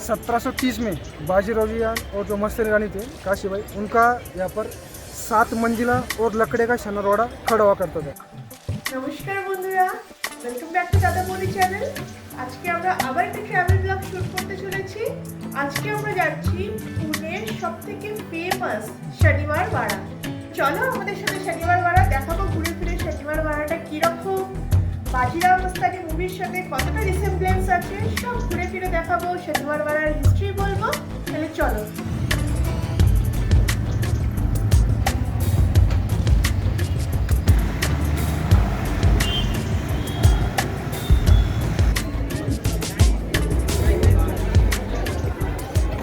1730 में बाजीराव जी और जो मस्त रानी थे काशी भाई, उनका यहाँ पर 7 मंजिला और लकड़े का शनरवाड़ा खड़ा हुआ करता था। নমস্কার বন্ধুরা, welcome back to Dadamoni channel. আজকে আমরা আবার একটা ট্রাভেল ব্লগ শুট করতে চলেছি। আজকে আমরা যাচ্ছি পুনের সবথেকে ফেমাস শনিবার বাড়া। চলো আমাদের সাথে শনিবার বাড়া দেখাবো, ঘুরে ফিরে শনিবার বাড়াটা কীরকম, বাজিরাও মস্তানি মুভির সাথে কতটা রিসেমব্লেন্স আছে সব ঘুরে ফিরে দেখাবো, শনিবার বাড়ার হিস্ট্রি বলবো। তাহলে চলো।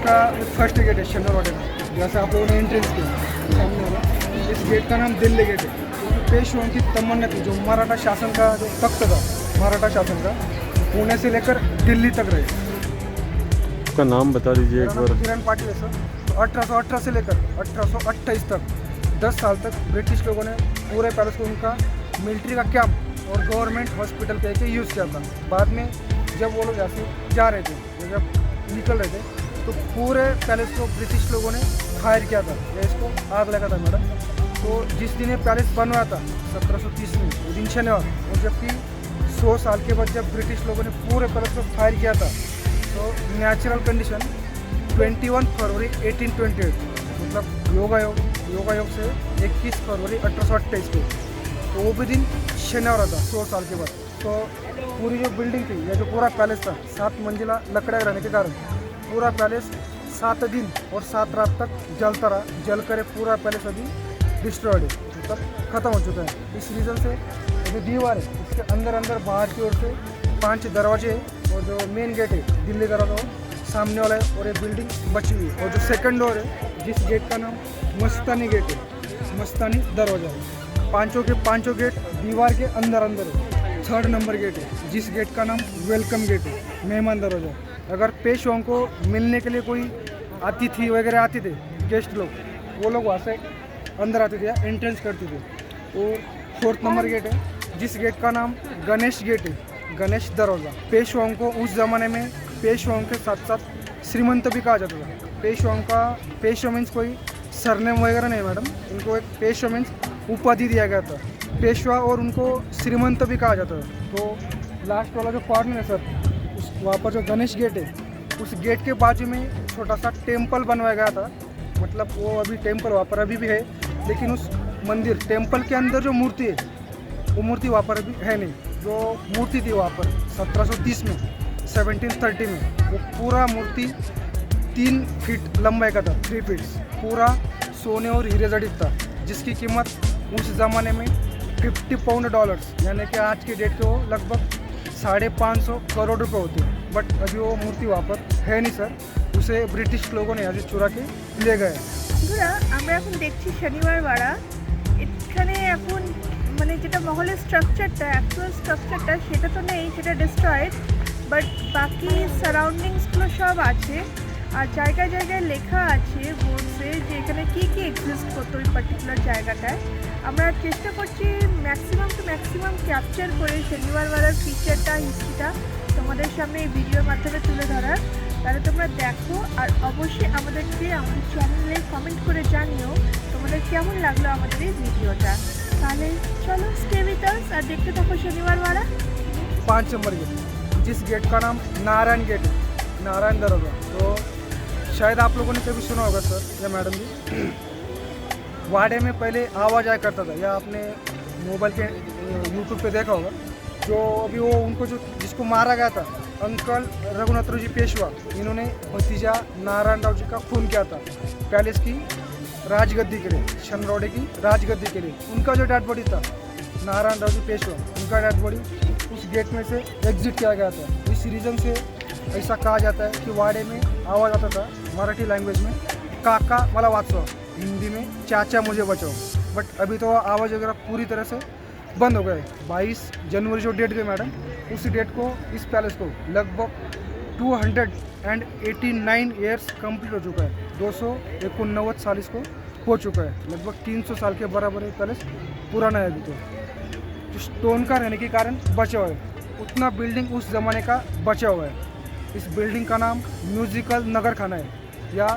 का फर्स्ट गेट है शनिवार का, जैसे आप लोगों ने एंट्रेंस किया सामने होगा। इस गेट का नाम दिल्ली गेट है, क्योंकि पेशवाओं की तमन्ना थी, जो मराठा शासन का जो तख्त था मराठा शासन का, पुणे से लेकर दिल्ली तक रहे। उसका नाम बता दीजिए एक बार। किरण पाटिल है सर। तो 1818 से लेकर 1828 तक 10 साल तक ब्रिटिश लोगों ने पूरे पैलेस को उनका मिलिट्री का कैंप और गवर्नमेंट हॉस्पिटल कह के यूज़ किया था। बाद में जब वो लोग यहाँ से जा रहे थे, जब निकल रहे थे, तो पूरे पैलेस को ब्रिटिश लोगों ने फायर किया था, या इसको आग लगा था मैडम। तो जिस दिन ये पैलेस बनवाया था 1730 में, वो दिन शनिवार, और जबकि 100 साल के बाद जब ब्रिटिश लोगों ने पूरे पैलेस को फायर किया था, तो नेचुरल कंडीशन 21 फरवरी 1828, मतलब योगा योग से 21 फरवरी 1828 को, तो वो भी दिन शनिवार था 100 साल के बाद। तो पूरी जो बिल्डिंग थी, या जो पूरा पैलेस था, 7 मंजिला लकड़ा रहने के कारण पूरा पैलेस 7 दिन और 7 रात तक जलता रहा। जल कर पूरा पैलेस अभी डिस्ट्रॉयड है, मतलब ख़त्म हो चुका है। इस रीज़न से जो दीवार है, इसके अंदर बाहर की ओर से 5 दरवाजे हैं, और जो मेन गेट है दिल्ली दरवाजा वो सामने वाला है, और ये बिल्डिंग बची हुई है। और जो सेकंड डोर है, जिस गेट का नाम मस्तानी गेट है, मस्तानी दरवाजा है। पाँचों गेट दीवार के अंदर है। 3rd नंबर गेट है, जिस गेट का नाम वेलकम गेट है, मेहमान दरवाजा। अगर पेशवाओं को मिलने के लिए कोई अतिथि वगैरह आते थे, गेस्ट लोग, वो लोग वहाँ से अंदर आते थे या एंट्रेंस करते थे। और 4th नंबर गेट है, जिस गेट का नाम गणेश गेट है, गणेश दरवाज़ा। पेशवाओं को उस ज़माने में पेशवाओं के साथ साथ श्रीमंत भी कहा जाता था। पेशवा मीन्स कोई सरनेम वगैरह नहीं मैडम, उनको एक पेशवा मीन्स उपाधि दिया गया था पेशवा, और उनको श्रीमंत भी कहा जाता था। तो लास्ट वाला जो कॉर्नर है सर, वहाँ पर जो गणेश गेट है, उस गेट के बाजू में छोटा सा टेम्पल बनवाया गया था। मतलब वो अभी टेम्पल वहाँ पर अभी भी है, लेकिन उस मंदिर टेम्पल के अंदर जो मूर्ति है, वो मूर्ति वहाँ पर अभी है नहीं। जो मूर्ति थी वहाँ पर 1730 में, 1730 में, वो पूरा मूर्ति 3 फीट लंबाई का था, 3 फीट, पूरा सोने और हीरे जड़ित था, जिसकी कीमत उस ज़माने में $50 डॉलर्स, यानी कि आज के डेट के वो लगभग 550 करोड़ रुपए होते हैं। बट अभी वो मूर्ति वहाँ पर है नहीं सर, उसे ब्रिटिश लोगों ने यहाँ से चुरा के ले गए। বন্ধুরা, আমরা এখন দেখছি শনিবার বাড়া। এখানে এখন মানে যেটা মহলের স্ট্রাকচারটা, অ্যাকচুয়াল স্ট্রাকচারটা সেটা তো নেই, সেটা ডিস্ট্রয়েড, বাট বাকি সারাউন্ডিংসগুলো সব আছে। আর জায়গায় জায়গায় লেখা আছে বোর্ডসে যে এখানে কী কী এক্সিস্ট করতো ওই পার্টিকুলার জায়গাটায়। আমরা চেষ্টা করছি ম্যাক্সিমাম টু ম্যাক্সিমাম ক্যাপচার করে শনিবার বাড়ার ফিচারটা, হিস্ট্রিটা তোমাদের সামনে এই ভিডিওর মাধ্যমে তুলে ধরার। তাহলে তোমরা দেখো, আর অবশ্যই আমাদেরকে আমাদের চ্যানেলে কমেন্ট করে জানিও তোমাদের কেমন লাগলো আমাদের এই ভিডিওটা। তাহলে চলো, স্টে উইথ আস আর দেখতে থাকো শনিবার বাড়া। 5 नंबर गेट, जिस गेट का नाम नारायण गेट है, नारायण दरवाजा। तो शायद आप लोगों ने कभी सुना होगा सर या मैडम जी, वाड़े में पहले आवाज़ आया करता था, या आपने मोबाइल के यूट्यूब पे देखा होगा। जो अभी वो उनको जो जिसको मारा गया था, अंकल रघुनाथराव जी पेशवा, इन्होंने भतीजा नारायण राव जी का खून किया था पैलेस की राजगद्दी के लिए, शनरौड़े की राजगद्दी के लिए। उनका जो डेड बॉडी था, नारायण राव जी पेशवा, उनका डेड बॉडी उस गेट में से एग्जिट किया गया था। इस रीज़न से ऐसा कहा जाता है कि वाड़े में आवाज़ आता था मराठी लैंग्वेज में, काका मला वाचवा, हिंदी में चाचा मुझे बचाओ। बट अभी तो आवाज़ वगैरह पूरी तरह से बंद हो गए। 22 जनवरी जो डेट गई मैडम, उस डेट को इस पैलेस को लगभग 289 ईयर्स कंप्लीट हो चुका है। 289 साल इसको हो चुका है, लगभग 300 साल के बराबर है पैलेस पुराना है अभी तो स्टोन का रहने के कारण बचा हुआ है, उतना बिल्डिंग उस ज़माने का बचा हुआ है। इस बिल्डिंग का नाम म्यूजिकल नगर खाना है या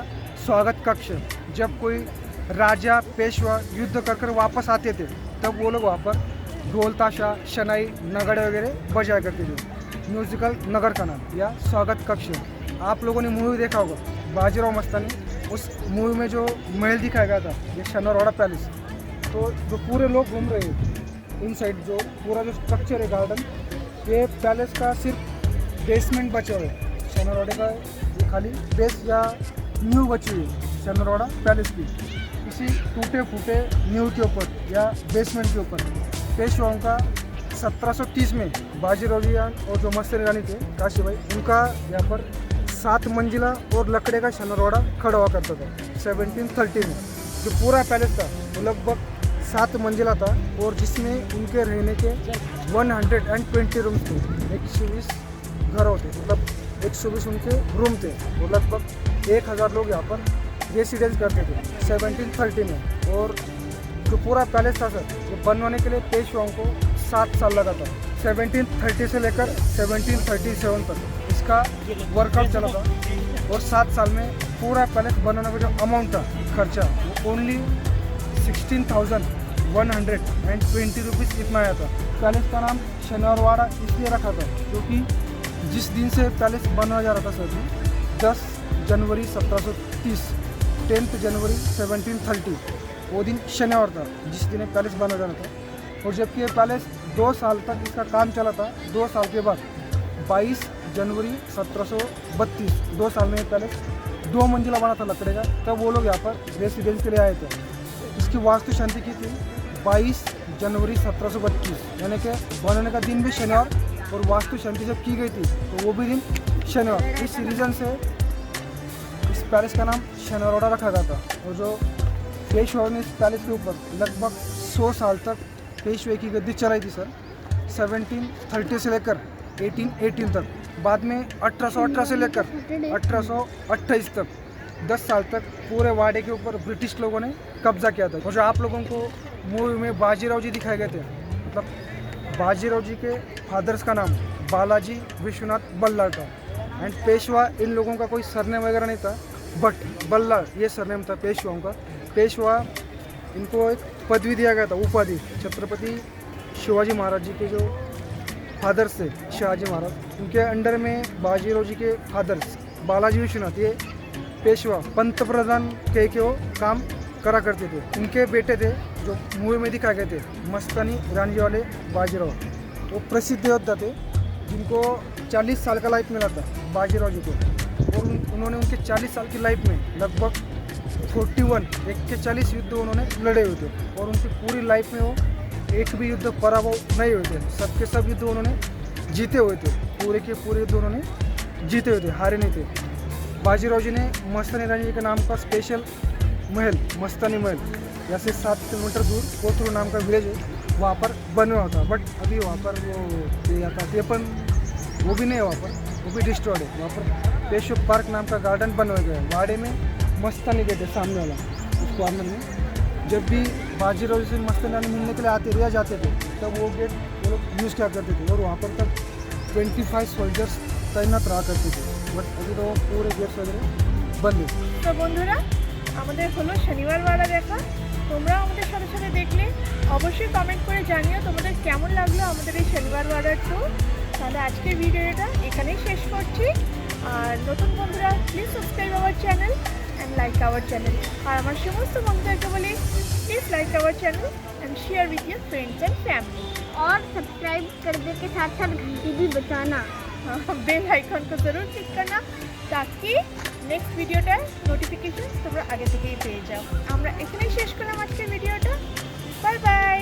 स्वागत कक्ष। जब कोई राजा पेशवा युद्ध कर वापस आते थे तब वो लोग वहाँ पर ढोल ताशा शनाई नगाड़े वगैरह बजाया करते थे। म्यूजिकल नगर का नाम या स्वागत कक्ष। आप लोगों ने मूवी देखा होगा बाजीराव मस्तानी, उस मूवी में जो महल दिखाया गया था ये शनिवारवाड़ा पैलेस। तो जो पूरे लोग घूम रहे हैं इनसाइड, जो पूरा जो स्ट्रक्चर है गार्डन, ये पैलेस का सिर्फ बेसमेंट बचा हुआ है। शनिवारवाड़े का ये खाली बेस या न्यू बची हुई है शनिवारवाड़ा पैलेस की। इसी टूटे फूटे न्यू के ऊपर या बेसमेंट के ऊपर पेशवाओं का 1730 में बाजीराव जी और जो मस्तानी रानी थे काशी भाई, उनका यहाँ पर 7 मंजिला और लकड़े का शनिवारवाड़ा खड़ा हुआ करता था 1730 में। जो पूरा पैलेस था वो लगभग 7 मंजिला था और जिसमें उनके रहने के 120 रूम थे। 120 घर होते, मतलब 120 उनके रूम थे और लगभग 1000 लोग यहाँ पर रेसिडेंस करते थे 1730 में। और जो पूरा पैलेस था सर, ये बनवाने के लिए पेशवाओं को 7 साल लगा था। 1730 से लेकर 1737 तक इसका वर्कआउट चला था और 7 साल में पूरा पैलेस बनाने का जो अमाउंट था खर्चा वो ओनली 16,120 रुपीज़ इतना आया था। पैलेस का नाम शनिवारवाड़ा इसलिए रखा था क्योंकि जिस दिन से पैलेस बनवाया जा रहा था सर, 10 जनवरी 1730, 10 जनवरी 1730 वो दिन शनिवार था जिस दिन ये पैलेस बना जाना था। और जबकि ये पैलेस 2 साल तक इसका काम चला था, 2 साल के बाद 22 जनवरी 1732, 2 साल में ये पैलेस 2 मंजिला बना था लकड़े का। तब वो लोग यहाँ पर रेसिडेंस के लिए आए थे। इसकी वास्तु शांति की थी 22 जनवरी 1732, यानी कि बनाने का दिन भी शनिवार और वास्तु शांति जब की गई थी तो वो भी दिन शनिवार। इस रीज़न से इस पैलेस का नाम शनिवारवाड़ा रखा गया था। और जो पेशवा ने इस पैलेस के ऊपर लगभग 100 साल तक पेशवे की गद्दी चलाई थी सर, 1730 से लेकर 1818 तक। बाद में 1818 से लेकर 1828 तक 10 साल तक पूरे वाड़े के ऊपर ब्रिटिश लोगों ने कब्जा किया था। और जो आप लोगों को मूवी में बाजीराव जी दिखाए गए थे, मतलब बाजीराव जी के फादर्स का नाम बालाजी विश्वनाथ बल्लाळ था। एंड पेशवा इन लोगों का कोई सरनेम वगैरह नहीं था, बट बल्लाळ ये सरनेम था पेशवाओं का। पेशवा इनको एक पदवी दिया गया था, उपाधि। छत्रपति शिवाजी महाराज जी के जो फादर्स थे शहाजी महाराज, उनके अंडर में बाजीराव जी के फादर्स बालाजी विश्वनाथ ये पेशवा पंतप्रधान के वो काम करा करते थे। उनके बेटे थे जो मूवी में दिखाए गए थे मस्तानी रानी वाले बाजीराव, वो प्रसिद्ध योद्धा थे जिनको 40 साल का लाइफ मिला था बाजीराव जी को। और उन्होंने उनके 40 साल की लाइफ में लगभग 41 युद्ध उन्होंने लड़े हुए थे। और उनकी पूरी लाइफ में वो एक भी युद्ध पराभव नहीं हुए थे, सबके सब युद्ध उन्होंने जीते हुए थे। पूरे के पूरे युद्ध उन्होंने जीते हुए थे, हारे नहीं थे। बाजीराव जी ने मस्तानी रानी जी के नाम का स्पेशल महल मस्तानी महल यहाँ से 7 किलोमीटर दूर कोथरू नाम का विलेज है, वहाँ पर बनवा होता। बट अभी वहाँ पर वो आता थे, पण वो भी नहीं है वहाँ पर, वो भी डिस्ट्रॉयड है। वहाँ पर पेशव पार्क नाम का गार्डन बनवाया गया है। वाड़े में मस्तानी गेट है सामने वाला, उस कॉर्नर में। जब भी बाजीराव जी से मस्तानी रानी मिलने के लिए आते या जाते थे तब वो गेट वो लोग यूज़ किया करते थे और वहाँ पर तब 25 सोल्जर्स तैनात रहा करते थे। बट अभी तो पूरे गेट्स वगैरह बंद है। তো বন্ধুরা, আমাদের হলো শনিবারওয়াড়া দেখা। তোমরাও আমাদের সাথে সাথে দেখলে অবশ্যই কমেন্ট করে জানিও তোমাদের কেমন লাগলো আমাদের এই শনিবারওয়াড়ার ট্যুর। তাহলে আজকের ভিডিওটা এখানেই শেষ করছি। আর নতুন বন্ধুরা please subscribe our channel and like our channel. আর আমার সমস্ত বন্ধুদেরকে বলি please like our channel and share with your friends and family. और सब्सक्राइब करने के साथ साथ घंटी भी बजाना, बेल आइकन को जरूर क्लिक करना ताकि नेक्स्ट ভিডিওটার নোটিফিকেশন তোমরা আগে থেকেই পেয়ে যাও। আমরা এখানেই শেষ করলাম আজকের ভিডিওটা। Bye bye.